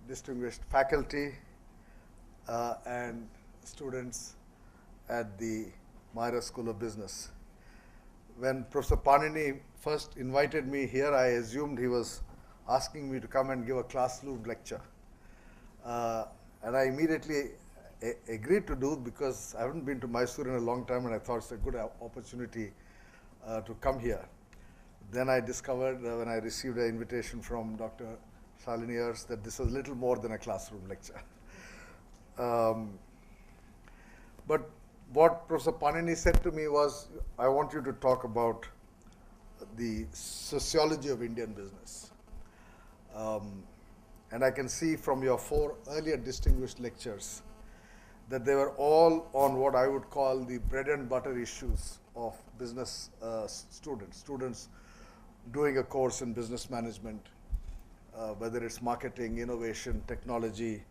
Distinguished faculty and students at the MYRA School of Business. When Professor Panini first invited me here, I assumed he was asking me to come and give a classroom lecture. And I immediately agreed to do it because I haven't been to Mysore in a long time and I thought it's a good opportunity to come here. Then I discovered when I received an invitation from Dr. Saliniers that this was little more than a classroom lecture. But what Professor Panini said to me was, I want you to talk about the sociology of Indian business. And I can see from your 4 earlier distinguished lectures that they were all on what I would call the bread and butter issues of business students doing a course in business management, whether it's marketing, innovation, technology,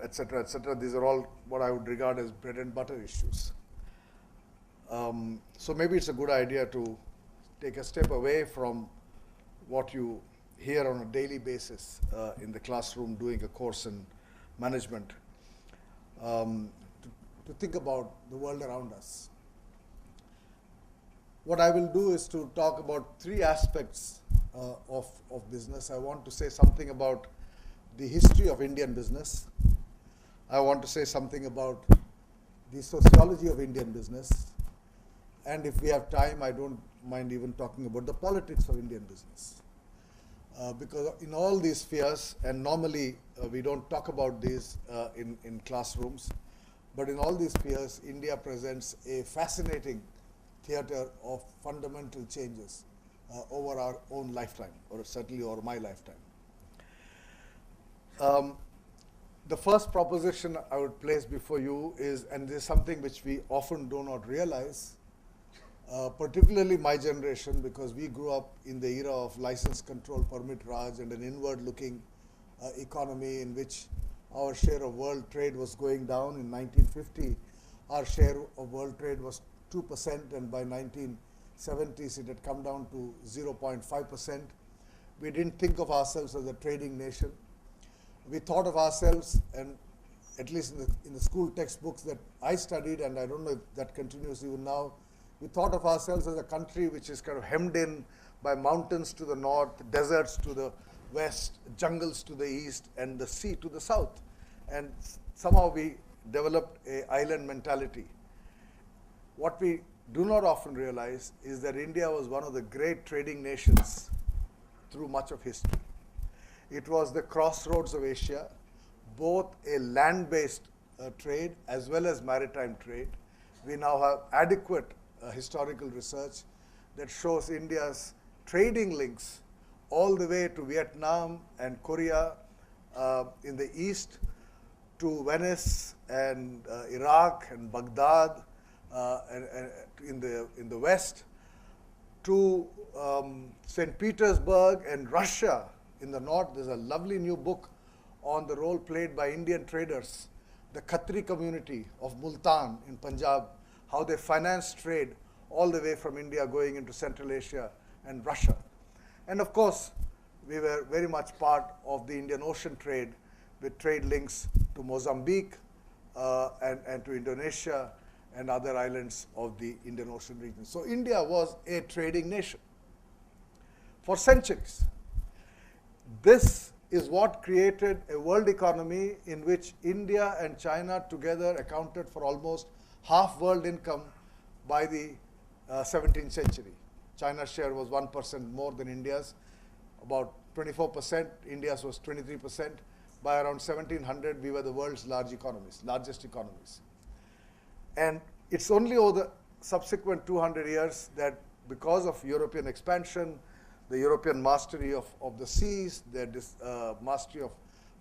et cetera, et cetera. These are all what I would regard as bread and butter issues. So maybe it's a good idea to take a step away from what you hear on a daily basis in the classroom doing a course in management, to think about the world around us. What I will do is to talk about 3 aspects of business. I want to say something about the history of Indian business. I want to say something about the sociology of Indian business. And if we have time, I don't mind even talking about the politics of Indian business. Because in all these spheres, and normally we don't talk about these in classrooms, but in all these spheres, India presents a fascinating theater of fundamental changes over our own lifetime, or certainly over my lifetime. The first proposition I would place before you is, and this is something which we often do not realize, particularly my generation, because we grew up in the era of license control, permit Raj, and an inward-looking economy in which our share of world trade was going down. In 1950, our share of world trade was 2%, and by 1970s it had come down to 0.5%. We didn't think of ourselves as a trading nation. We thought of ourselves, and at least in the school textbooks that I studied, and I don't know if that continues even now, we thought of ourselves as a country which is kind of hemmed in by mountains to the north, deserts to the west, jungles to the east, and the sea to the south. And somehow we developed an island mentality. What we do not often realize is that India was one of the great trading nations through much of history. It was the crossroads of Asia, both a land-based trade as well as maritime trade. We now have adequate historical research that shows India's trading links all the way to Vietnam and Korea in the east, to Venice and Iraq and Baghdad and in the west, to St. Petersburg and Russia in the north. There's a lovely new book on the role played by Indian traders, the Khatri community of Multan in Punjab, how they financed trade all the way from India going into Central Asia and Russia. And of course, we were very much part of the Indian Ocean trade with trade links to Mozambique and to Indonesia and other islands of the Indian Ocean region. So India was a trading nation for centuries. This is what created a world economy in which India and China together accounted for almost half world income by the 17th century. China's share was 1% more than India's, about 24%. India's was 23%. By around 1700, we were the world's largest economies. And it's only over the subsequent 200 years that, because of European expansion, the European mastery of the seas, their mastery of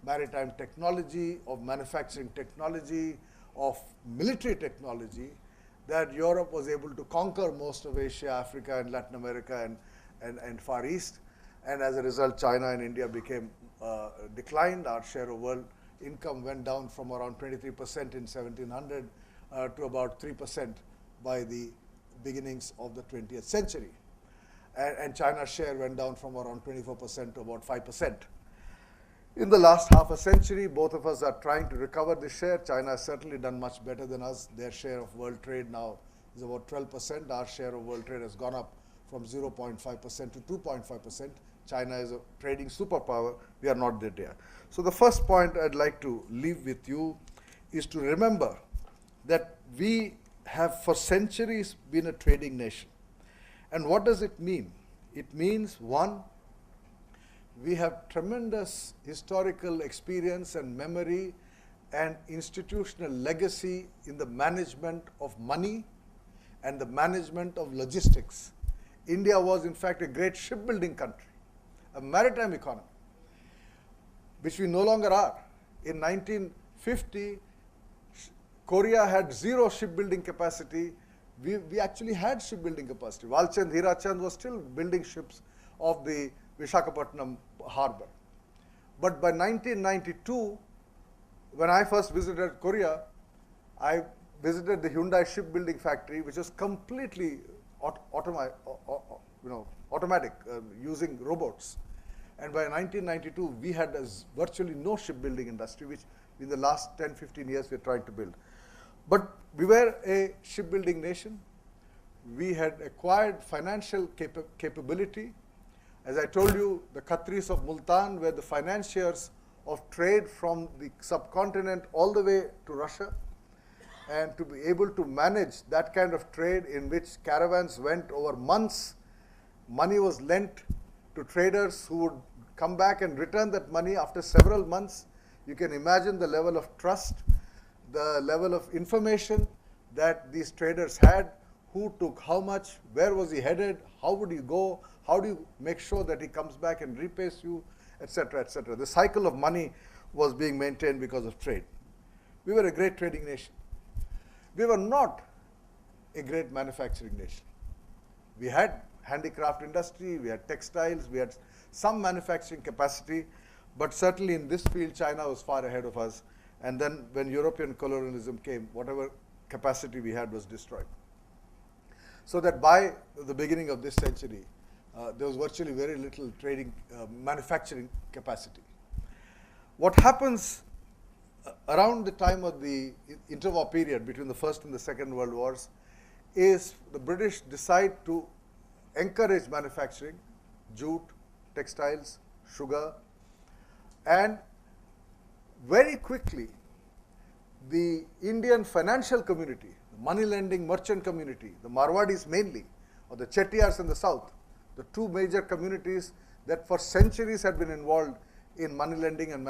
maritime technology, of manufacturing technology, of military technology, that Europe was able to conquer most of Asia, Africa, and Latin America, and Far East. And as a result, China and India became declined. Our share of world income went down from around 23% in 1700 to about 3% by the beginnings of the 20th century. And China's share went down from around 24% to about 5%. In the last half a century, both of us are trying to recover this share. China has certainly done much better than us. Their share of world trade now is about 12%. Our share of world trade has gone up from 0.5% to 2.5%. China is a trading superpower. We are not there. So the first point I'd like to leave with you is to remember that we have for centuries been a trading nation. And what does it mean? It means, one, we have tremendous historical experience and memory and institutional legacy in the management of money and the management of logistics. India was, in fact, a great shipbuilding country, a maritime economy, which we no longer are. In 1950, Korea had zero shipbuilding capacity. We actually had shipbuilding capacity. Walchand Hirachand was still building ships of the Visakhapatnam harbor. But by 1992, when I first visited Korea, I visited the Hyundai shipbuilding factory, which was completely automatic, using robots. And by 1992, we had virtually no shipbuilding industry, which in the last 10, 15 years we're trying to build. But we were a shipbuilding nation. We had acquired financial capability. As I told you, the Khatris of Multan were the financiers of trade from the subcontinent all the way to Russia. And to be able to manage that kind of trade in which caravans went over months, money was lent to traders who would come back and return that money after several months. You can imagine the level of trust, the level of information that these traders had, who took how much, where was he headed, how would he go, how do you make sure that he comes back and repays you, etc., etc. The cycle of money was being maintained because of trade. We were a great trading nation. We were not a great manufacturing nation. We had handicraft industry, we had textiles, we had some manufacturing capacity, but certainly in this field, China was far ahead of us. And then when European colonialism came, whatever capacity we had was destroyed. So that by the beginning of this century, there was virtually very little trading, manufacturing capacity. What happens around the time of the interwar period between the First and the Second World Wars is the British decide to encourage manufacturing, jute, textiles, sugar, and very quickly the Indian financial community, the money lending merchant community, the Marwadis mainly, or the Chettiars in the south, the two major communities that for centuries had been involved in money lending and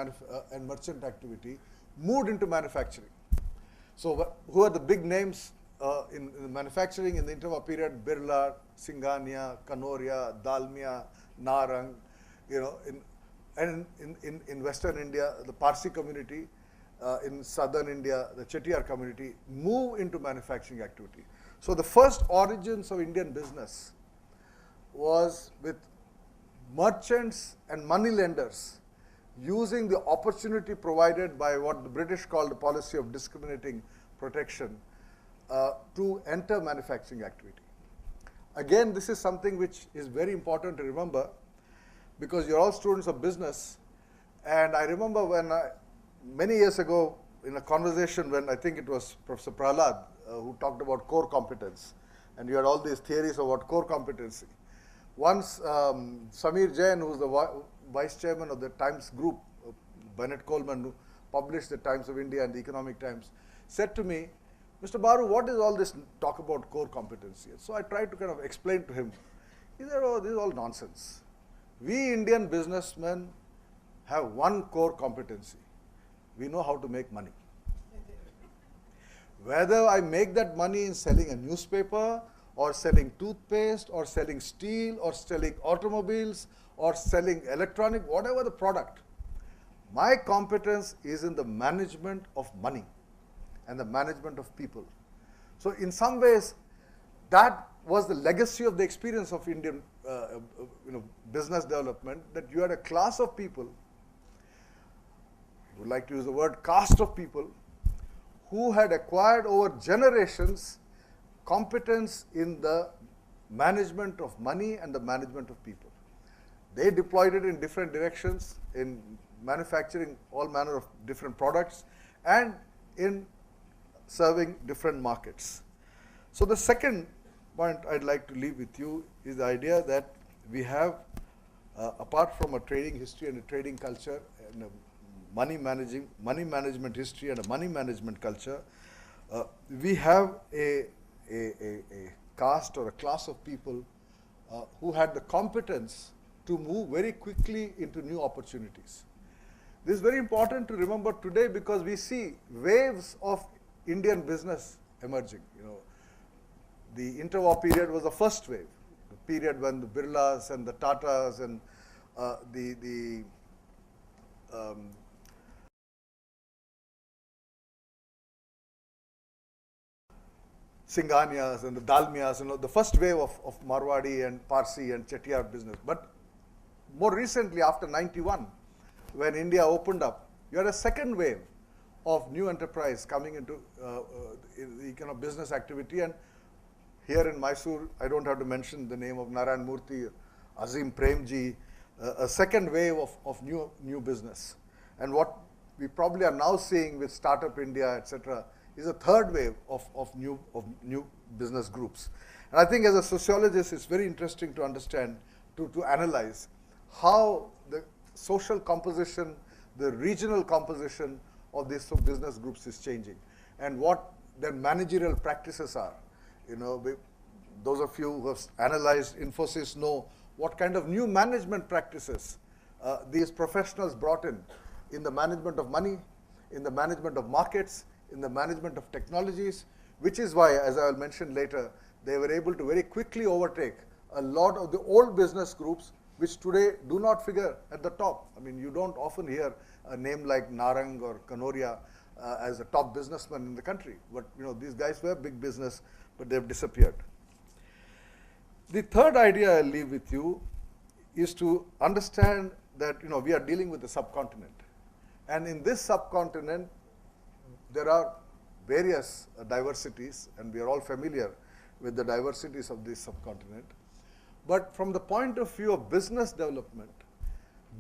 merchant activity, moved into manufacturing. So who are the big names in the manufacturing in the interwar period? Birla, Singhania, Kanoria, Dalmia, Narang, and in Western India, the Parsi community, in Southern India, the Chettiar community, move into manufacturing activity. So the first origins of Indian business was with merchants and money lenders using the opportunity provided by what the British called the policy of discriminating protection to enter manufacturing activity. Again, this is something which is very important to remember because you're all students of business. And I remember when many years ago in a conversation when I think it was Professor Prahlad who talked about core competence, and you had all these theories about core competency. Once Samir Jain, who was the vice chairman of the Times Group, Bennett Coleman, who published the Times of India and the Economic Times, said to me, Mr. Baru, what is all this talk about core competency? So I tried to kind of explain to him. He said, oh, this is all nonsense. We Indian businessmen have one core competency. We know how to make money. Whether I make that money in selling a newspaper or selling toothpaste or selling steel or selling automobiles or selling electronic, whatever the product, my competence is in the management of money and the management of people. So in some ways, that was the legacy of the experience of Indian business development, that you had a class of people, I would like to use the word caste of people, who had acquired over generations competence in the management of money and the management of people. They deployed it in different directions, in manufacturing all manner of different products and in serving different markets. So the second point I'd like to leave with you is the idea that we have, apart from a trading history and a trading culture and a money management history and a money management culture, we have a caste or a class of people who had the competence to move very quickly into new opportunities. This is very important to remember today because we see waves of Indian business emerging. You know, the interwar period was the first wave, the period when the Birlas and the Tatas and the Singhanias and the Dalmias, you know, the first wave of Marwadi and Parsi and Chettiar business. But more recently, after 91, when India opened up, you had a second wave of new enterprise coming into the business activity. And here in Mysore, I don't have to mention the name of Narayan Murthy, Azim Premji, a second wave of new business. And what we probably are now seeing with Startup India, etc., is a third wave of new business groups. And I think as a sociologist, it's very interesting to understand, to analyze how the social composition, the regional composition of these business groups is changing and what their managerial practices are. You know, those of you who have analyzed Infosys know what kind of new management practices these professionals brought in the management of money, in the management of markets, in the management of technologies, which is why, as I will mention later, they were able to very quickly overtake a lot of the old business groups which today do not figure at the top. I mean, you don't often hear a name like Narang or Kanoria as a top businessman in the country. But you know, these guys were big business, but they've disappeared. The third idea I'll leave with you is to understand that, you know, we are dealing with the subcontinent. And in this subcontinent, there are various diversities, and we are all familiar with the diversities of this subcontinent. But from the point of view of business development,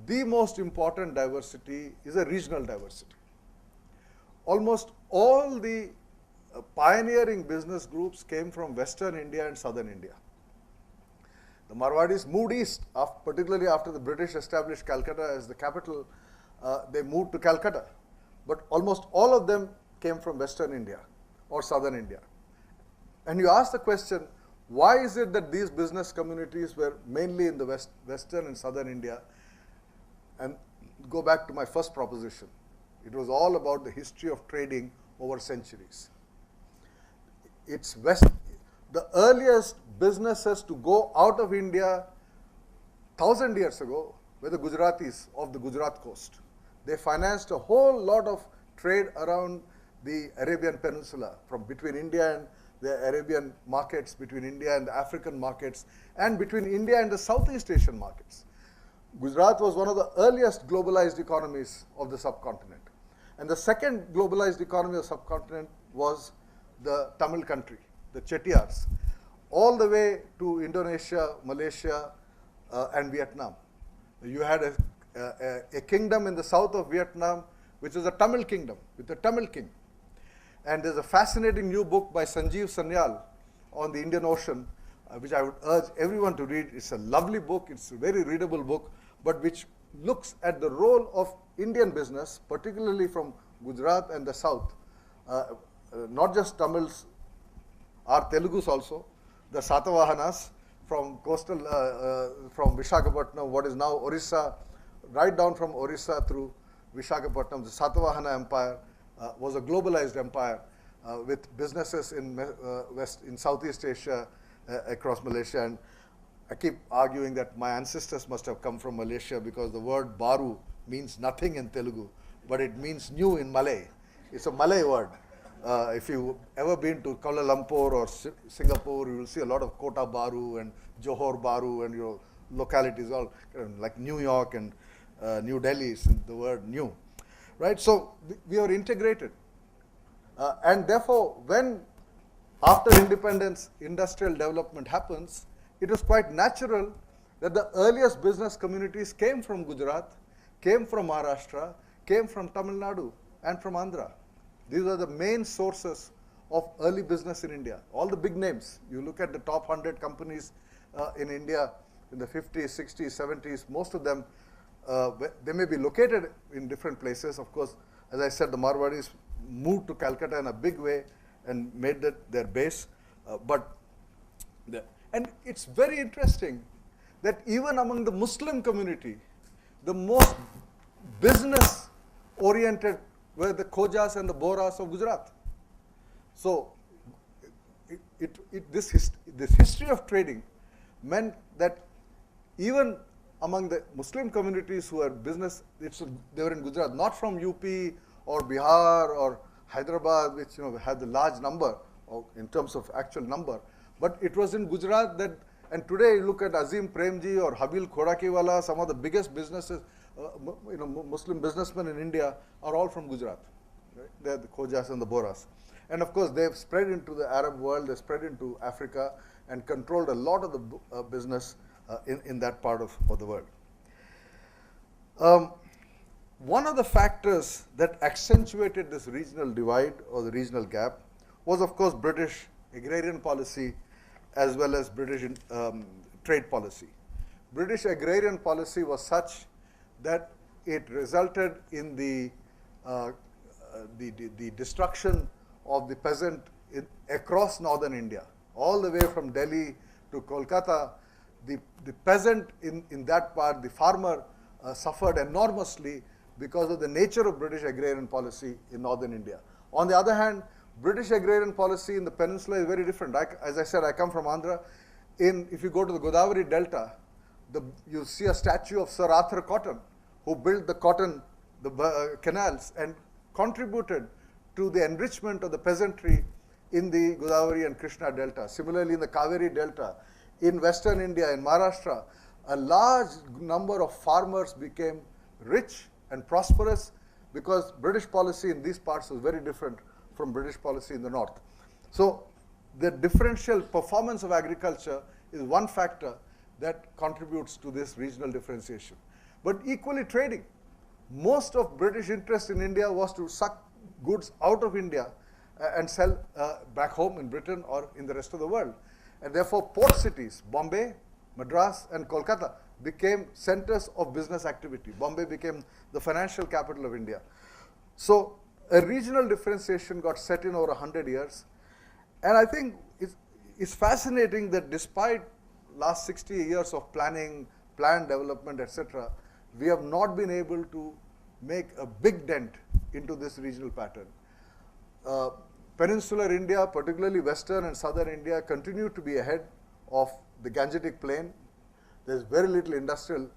the most important diversity is a regional diversity. Almost all the pioneering business groups came from Western India and Southern India. The Marwadis moved east, particularly after the British established Calcutta as the capital. They moved to Calcutta. But almost all of them came from Western India or Southern India. And you ask the question, why is it that these business communities were mainly in the Western and Southern India? And go back to my first proposition. It was all about the history of trading over centuries. The earliest businesses to go out of India 1,000 years ago were the Gujaratis of the Gujarat coast. They financed a whole lot of trade around the Arabian Peninsula, from between India and the Arabian markets, between India and the African markets, and between India and the Southeast Asian markets. Gujarat was one of the earliest globalized economies of the subcontinent. And the second globalized economy of the subcontinent was the Tamil country, the Chettiars, all the way to Indonesia, Malaysia, and Vietnam. You had a kingdom in the south of Vietnam, which was a Tamil kingdom, with a Tamil king. And there's a fascinating new book by Sanjeev Sanyal on the Indian Ocean, which I would urge everyone to read. It's a lovely book, it's a very readable book, but which looks at the role of Indian business, particularly from Gujarat and the south. Not just Tamils, are Telugus also, the Satavahanas from coastal, from Visakhapatnam, what is now Orissa, right down from Orissa through Visakhapatnam, the Satavahana Empire was a globalized empire with businesses in Southeast Asia, across Malaysia. And I keep arguing that my ancestors must have come from Malaysia because the word Baru means nothing in Telugu, but it means new in Malay. It's a Malay word. If you've ever been to Kuala Lumpur or Singapore, you will see a lot of Kota Baru and Johor Baru and your localities, all like New York and New Delhi, is the word new. Right? So we are integrated. And therefore, when after independence, industrial development happens, it was quite natural that the earliest business communities came from Gujarat, came from Maharashtra, came from Tamil Nadu, and from Andhra. These are the main sources of early business in India. All the big names. You look at the top 100 companies in India in the 50s, 60s, 70s, most of them, they may be located in different places. Of course, as I said, the Marwadis moved to Calcutta in a big way and made that their base. And it's very interesting that even among the Muslim community, the most business-oriented were the Khojas and the Bohras of Gujarat. So this history of trading meant that even among the Muslim communities who are business, they were in Gujarat, not from UP or Bihar or Hyderabad, which had the large number in terms of actual number, but it was in Gujarat that, and today you look at Azim Premji or Habil Khorakiwala, some of the biggest businesses, Muslim businessmen in India are all from Gujarat. Right? They're the Khojas and the Bohras. And of course, they've spread into the Arab world, they've spread into Africa and controlled a lot of the business in that part of the world. One of the factors that accentuated this regional divide or the regional gap was, of course, British agrarian policy as well as British trade policy. British agrarian policy was such that it resulted in the destruction of the peasant across northern India, all the way from Delhi to Kolkata. The peasant in that part, the farmer, suffered enormously because of the nature of British agrarian policy in northern India. On the other hand, British agrarian policy in the peninsula is very different. As I said, I come from Andhra. If you go to the Godavari Delta, you see a statue of Sir Arthur Cotton, who built the canals and contributed to the enrichment of the peasantry in the Godavari and Krishna Delta. Similarly, in the Kaveri Delta, in Western India, in Maharashtra, a large number of farmers became rich and prosperous because British policy in these parts was very different from British policy in the north. So the differential performance of agriculture is one factor that contributes to this regional differentiation. But equally trading. Most of British interest in India was to suck goods out of India and sell back home in Britain or in the rest of the world. And therefore port cities, Bombay, Madras and Kolkata, became centers of business activity. Bombay became the financial capital of India. So a regional differentiation got set in over 100 years. And I think it's fascinating that despite last 60 years of planning, planned development, etc., we have not been able to make a big dent into this regional pattern. Peninsular India, particularly Western and Southern India, continue to be ahead of the Gangetic Plain. There's very little industrial,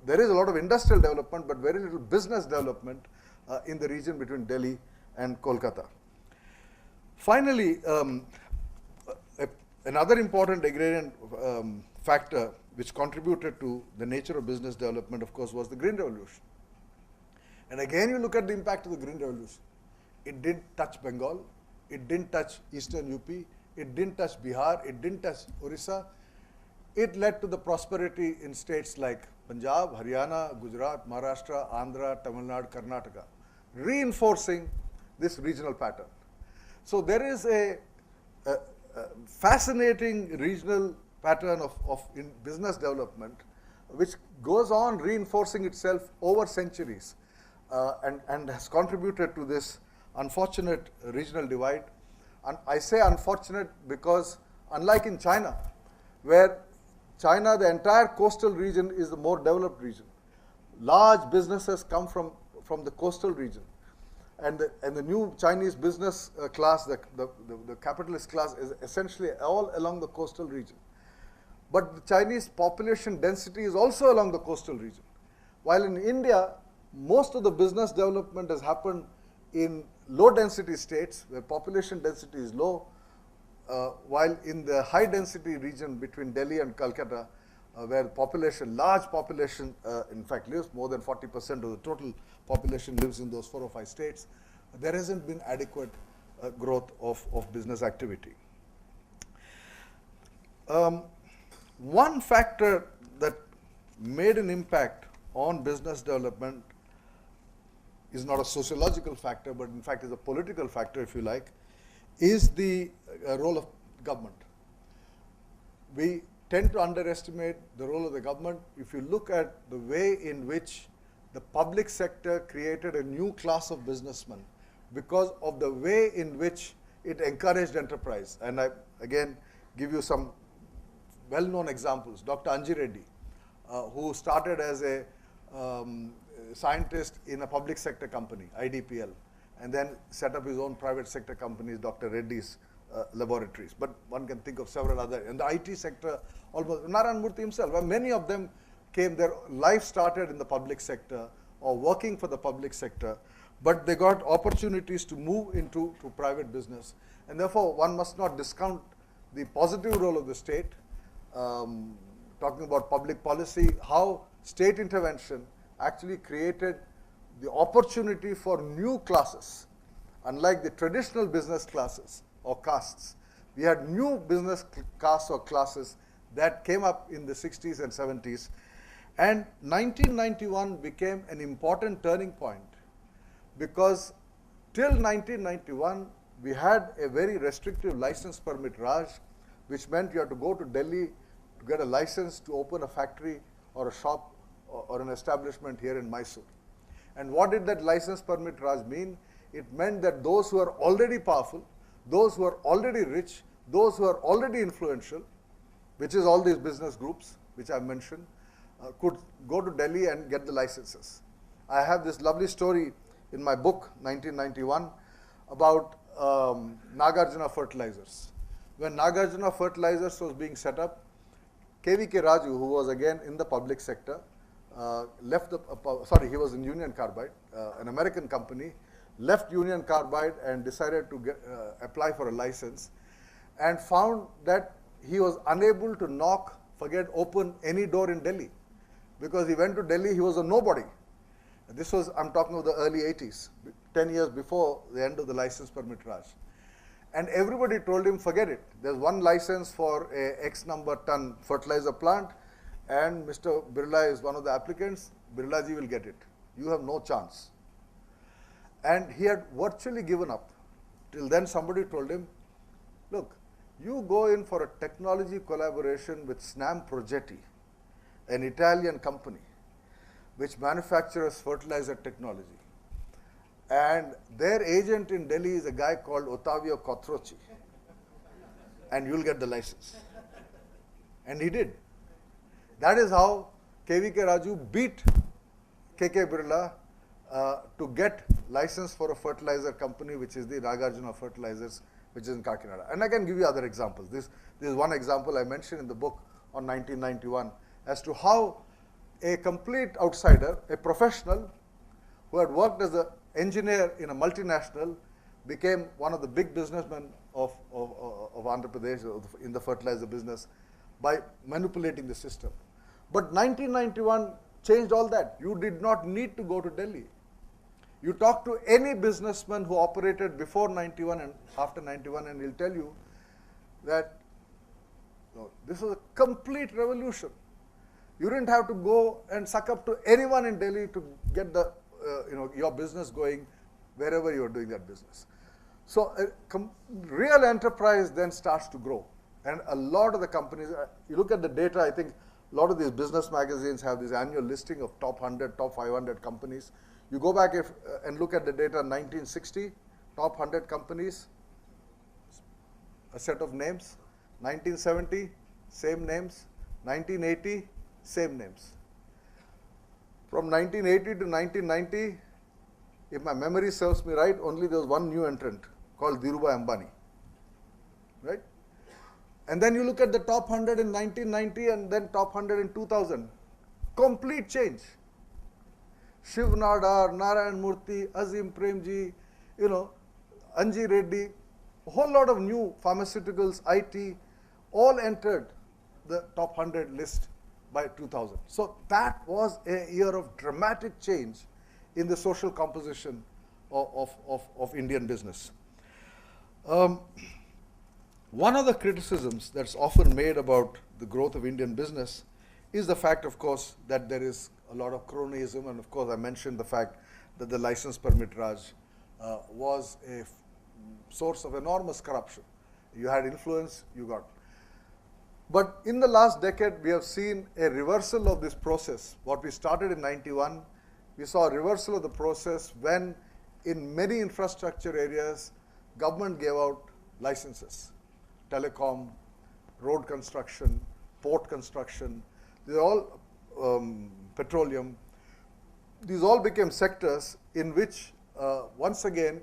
there is a lot of industrial development, but very little business development in the region between Delhi and Kolkata. Finally, another important agrarian factor which contributed to the nature of business development, of course, was the Green Revolution. And again, you look at the impact of the Green Revolution. It didn't touch Bengal, it didn't touch Eastern UP, it didn't touch Bihar, it didn't touch Orissa. It led to the prosperity in states like Punjab, Haryana, Gujarat, Maharashtra, Andhra, Tamil Nadu, Karnataka, reinforcing this regional pattern. So there is a fascinating regional pattern of in business development which goes on reinforcing itself over centuries and has contributed to this unfortunate regional divide. And I say unfortunate because unlike in China, where China, the entire coastal region is the more developed region. Large businesses come from the coastal region. And the new Chinese business class, the capitalist class, is essentially all along the coastal region. But the Chinese population density is also along the coastal region. While in India, most of the business development has happened in low density states where population density is low, while in the high density region between Delhi and Calcutta, where large population, in fact lives, more than 40% of the total population lives in those 4 or 5 states, there hasn't been adequate growth of business activity. One factor that made an impact on business development is not a sociological factor, but in fact is a political factor, if you like, is the role of government. We tend to underestimate the role of the government. If you look at the way in which the public sector created a new class of businessmen because of the way in which it encouraged enterprise. And I, again, give you some well-known examples. Dr. Anji Reddy, who started as a scientist in a public sector company, IDPL, and then set up his own private sector companies, Dr. Reddy's laboratories. But one can think of several other. In the IT sector, almost, Narayan Murthy himself, and many of them came, their life started in the public sector or working for the public sector, but they got opportunities to move into private business. And therefore, one must not discount the positive role of the state, talking about public policy, how state intervention actually created the opportunity for new classes. Unlike the traditional business classes or castes, we had new business castes or classes that came up in the 60s and 70s. And 1991 became an important turning point because till 1991, we had a very restrictive license permit Raj, which meant you had to go to Delhi to get a license to open a factory or a shop or an establishment here in Mysore. And what did that license permit Raj mean? It meant that those who are already powerful, those who are already rich, those who are already influential, which is all these business groups which I've mentioned, could go to Delhi and get the licenses. I have this lovely story in my book, 1991, about Nagarjuna Fertilizers. When Nagarjuna Fertilizers was being set up, KVK Raju, who was again in the public sector, he was in Union Carbide, an American company, left Union Carbide and decided to apply for a license, and found that he was unable to open any door in Delhi. Because he went to Delhi, he was a nobody. This was, I'm talking of the early 80s, 10 years before the end of the license permit Raj. And everybody told him, forget it. There's one license for a X number ton fertilizer plant, and Mr. Birla is one of the applicants. Birlaji will get it. You have no chance. And he had virtually given up. Till then somebody told him, look, you go in for a technology collaboration with Snam Progetti, an Italian company which manufactures fertilizer technology. And their agent in Delhi is a guy called Ottavio Cotroci. And you'll get the license. And he did. That is how KVK Raju beat KK Birla to get license for a fertilizer company, which is the Nagarjuna Fertilizers, which is in Kakinada. And I can give you other examples. This is one example I mentioned in the book on 1991 as to how a complete outsider, a professional who had worked as an engineer in a multinational, became one of the big businessmen of Andhra Pradesh in the fertilizer business by manipulating the system. But 1991 changed all that. You did not need to go to Delhi. You talk to any businessman who operated before 91 and after 91, and he'll tell you that this was a complete revolution. You didn't have to go and suck up to anyone in Delhi to get the your business going wherever you are doing that business. So real enterprise then starts to grow. And a lot of the companies, you look at the data, I think a lot of these business magazines have this annual listing of top 100, top 500 companies. You go back and look at the data, 1960, top 100 companies, a set of names. 1970, same names. 1980, same names. From 1980 to 1990, if my memory serves me right, only there was one new entrant called Dhirubhai Ambani, right? And then you look at the top 100 in 1990 and then top 100 in 2000. Complete change. Shiv Nadar, Narayan Murthy, Azim Premji, Anji Reddy, a whole lot of new pharmaceuticals, IT, all entered the top 100 list by 2000. So that was a year of dramatic change in the social composition of Indian business. One of the criticisms that's often made about the growth of Indian business is the fact, of course, that there is a lot of cronyism, and of course I mentioned the fact that the license permit Raj was a source of enormous corruption. You had influence, you got. But in the last decade, we have seen a reversal of this process. What we started in 91, we saw a reversal of the process when in many infrastructure areas, government gave out licenses. Telecom, road construction, port construction, these are all petroleum. These all became sectors in which, once again,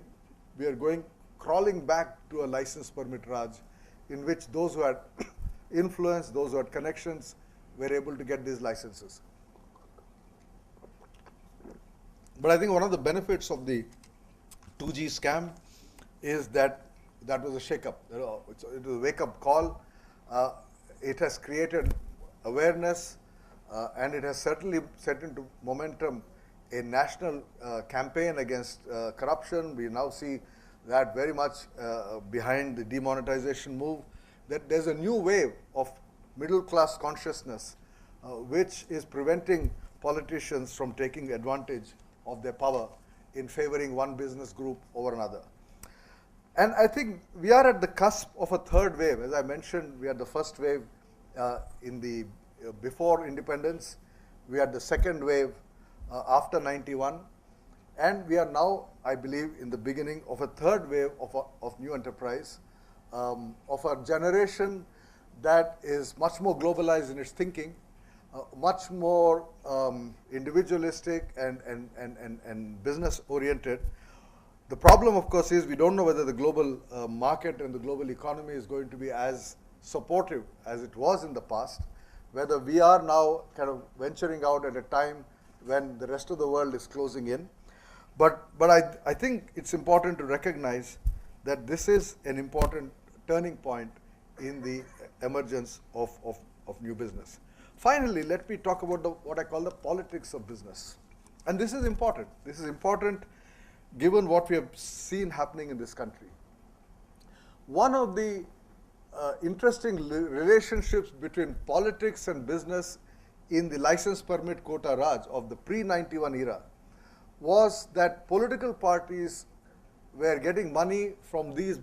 we are crawling back to a license permit Raj, in which those who had influence, those who had connections, were able to get these licenses. But I think one of the benefits of the 2G scam is that that was a shake-up. It was a wake-up call. It has created awareness, and it has certainly set into momentum a national campaign against corruption. We now see that very much behind the demonetization move, that there's a new wave of middle-class consciousness which is preventing politicians from taking advantage of their power in favoring one business group over another. And I think we are at the cusp of a third wave. As I mentioned, we had the first wave in the before independence. We had the second wave after 91. And we are now, I believe, in the beginning of a third wave of new enterprise, of a generation that is much more globalized in its thinking, much more individualistic and business oriented. The problem, of course, is we don't know whether the global market and the global economy is going to be as supportive as it was in the past, whether we are now kind of venturing out at a time when the rest of the world is closing in. But I think it's important to recognize that this is an important turning point in the emergence of new business. Finally, let me talk about what I call the politics of business. And this is important. This is important given what we have seen happening in this country. One of the interesting relationships between politics and business in the license permit quota Raj of the pre-91 era was that political parties were getting money from these,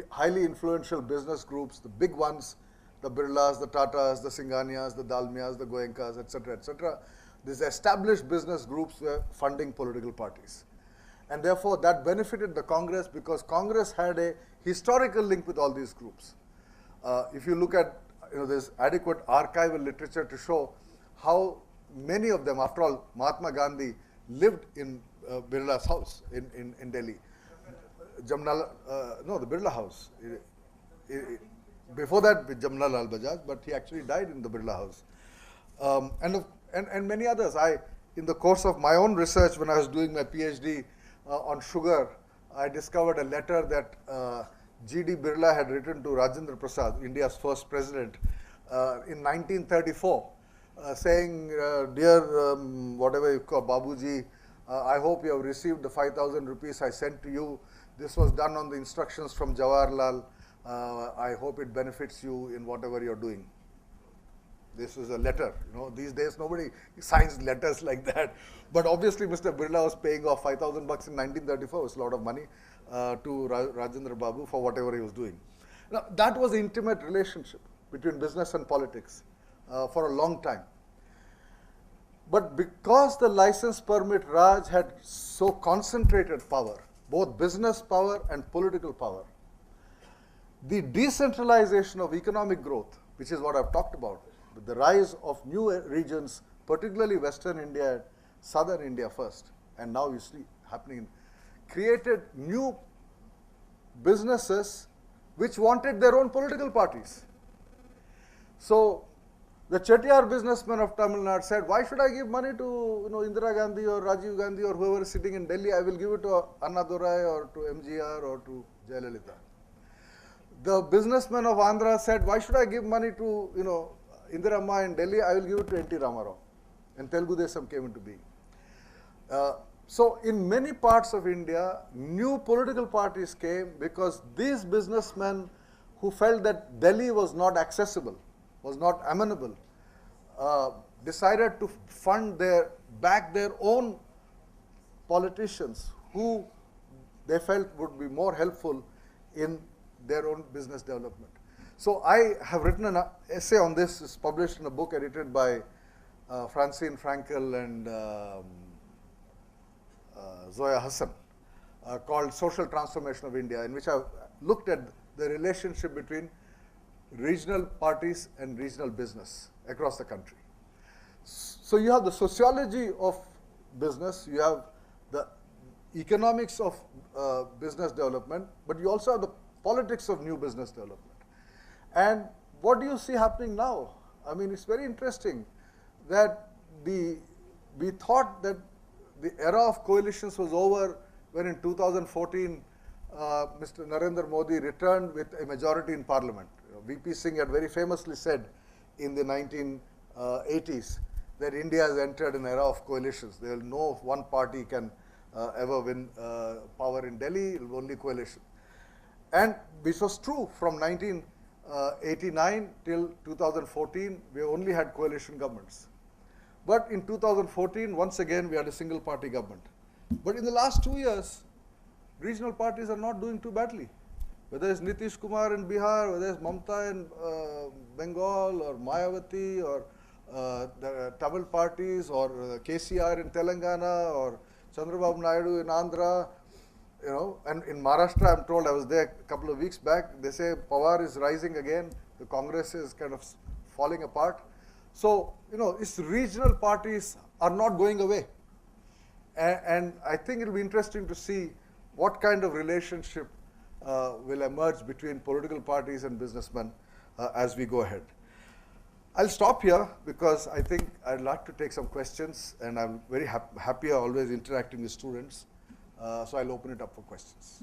highly influential business groups, the big ones, the Birlas, the Tatas, the Singhanias, the Dalmias, the Goenkas, etc., etc. These established business groups were funding political parties. And therefore, that benefited the Congress because Congress had a historical link with all these groups. If you look at, there's adequate archival literature to show how many of them, after all, Mahatma Gandhi lived in Birla's house in Delhi. Jamnal, no, the Birla house. Before that, with Jamnalal Bajaj, but he actually died in the Birla house. And many others. In the course of my own research, when I was doing my PhD on sugar, I discovered a letter that G.D. Birla had written to Rajendra Prasad, India's first president, in 1934, saying, dear, whatever you call Babuji, I hope you have received the 5,000 rupees I sent to you. This was done on the instructions from Jawaharlal. I hope it benefits you in whatever you're doing. This was a letter. These days nobody signs letters like that. But obviously Mr. Birla was paying off 5,000 bucks in 1934. It was a lot of money to Rajendra Babu for whatever he was doing. Now, that was an intimate relationship between business and politics for a long time. But because the license permit Raj had so concentrated power, both business power and political power, the decentralization of economic growth, which is what I've talked about, with the rise of new regions, particularly Western India, Southern India first, and now you see happening, created new businesses which wanted their own political parties. So the Chettiar businessman of Tamil Nadu said, why should I give money to Indira Gandhi or Rajiv Gandhi or whoever is sitting in Delhi? I will give it to Annadurai or to MGR or to Jayalalitha. The businessman of Andhra said, why should I give money to Indira Amma in Delhi? I will give it to N.T. Ramarao. And Telugu Desam came into being. So in many parts of India, new political parties came because these businessmen who felt that Delhi was not accessible, was not amenable, decided to back their own politicians who they felt would be more helpful in their own business development. So I have written an essay on this. It's published in a book edited by Francine Frankel and Zoya Hassan, called Social Transformation of India, in which I've looked at the relationship between regional parties and regional business across the country. So you have the sociology of business, you have the economics of business development, but you also have the politics of new business development. And what do you see happening now? I mean, it's very interesting that we thought that the era of coalitions was over when in 2014 Mr. Narendra Modi returned with a majority in parliament. VP Singh had very famously said in the 1980s that India has entered an era of coalitions. There will no one party can ever win power in Delhi, it will only coalition. And this was true from 1989 till 2014, we only had coalition governments. But in 2014, once again, we had a single party government. But in the last 2 years, regional parties are not doing too badly. Whether it's Nitish Kumar in Bihar, whether it's Mamta in Bengal, or Mayawati, or the Tamil parties, or KCR in Telangana, or Chandrababu Naidu in Andhra, you know, and in Maharashtra, I'm told, I was there a couple of weeks back, they say Pawar is rising again, the Congress is kind of falling apart. So, you know, it's regional parties are not going away. And I think it'll be interesting to see what kind of relationship will emerge between political parties and businessmen as we go ahead. I'll stop here because I think I'd like to take some questions, and I'm very happy always interacting with students. So I'll open it up for questions.